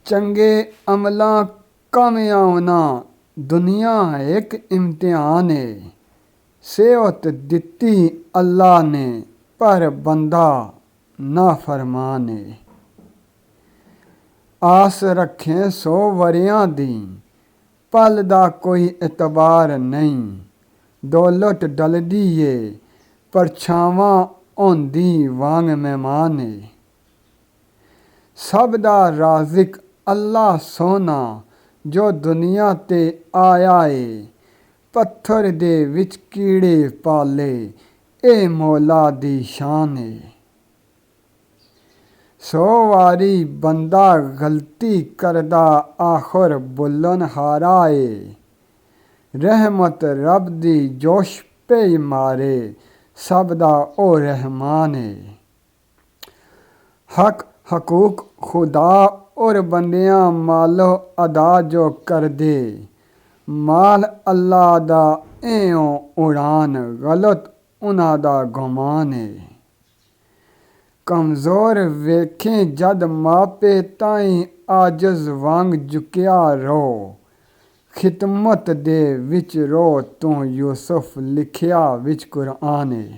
ਚੰਗੇ ਅਮਲਾਂ ਕਾਮਯਾਬਨਾ ਦੁਨੀਆ ਇੱਕ ਇਮਤਿਹਾਨ ਏ। ਸਿਹਤ ਦਿੱਤੀ ਅੱਲਾ ਨੇ ਪਰ ਬੰਦਾ ਨਾਫਰਮਾਨ ਏ। ਆਸ ਰੱਖੇ 100 ਵਰਿਆਂ ਦੀ ਪਲ ਦਾ ਕੋਈ ਇਤਬਾਰ ਨਹੀਂ। ਦੌਲਤ ਡਲਦੀ ਏ ਪਰਛਾਵਾਂ ਆਉਂਦੀ ਵਾਂਗ ਮਹਿਮਾਨ ਏ। ਸਭ ਦਾ ਰਾਜ਼ਿਕ ਅੱਲਾ ਸੋਹਣਾ ਜੋ ਦੁਨੀਆ ਤੇ ਆਇਆ ਏ। ਪੱਥਰ ਦੇ ਵਿੱਚ ਕੀੜੇ ਪਾਲੇ ਇਹ ਮੌਲਾ ਦੀ ਸ਼ਾਨ ਏ। 100 ਵਾਰੀ ਬੰਦਾ ਗਲਤੀ ਕਰਦਾ ਆਖਰ ਬੁਲਨਹਾਰਾ ਏ। ਰਹਿਮਤ ਰੱਬ ਦੀ ਜੋਸ਼ ਪੇ ਮਾਰੇ ਸਭ ਦਾ ਉਹ ਰਹਿਮਾਨ ਏ। ਹੱਕ ਹਕੂਕ ਖੁਦਾ ਔਰ ਬੰਦਿਆਂ ਮਾਲੋ ਅਦਾ ਜੋ ਕਰਦੇ। ਮਾਲ ਅੱਲਾ ਦਾ ਇਉਂ ਉਡਾਨ ਗਲਤ ਉਹਨਾਂ ਦਾ ਗੁਮਾਨ ਏ। ਕਮਜ਼ੋਰ ਵੇਖੇ ਜਦ ਮਾਪੇ ਤਾਈਂ ਆਜਜ਼ ਵਾਂਗ ਝੁਕਿਆ ਰੋ। ਖਿਦਮਤ ਦੇ ਵਿੱਚ ਰੋ ਤੂੰ ਯੂਸੁਫ ਲਿਖਿਆ ਵਿੱਚ ਕੁਰਾਨ ਏ।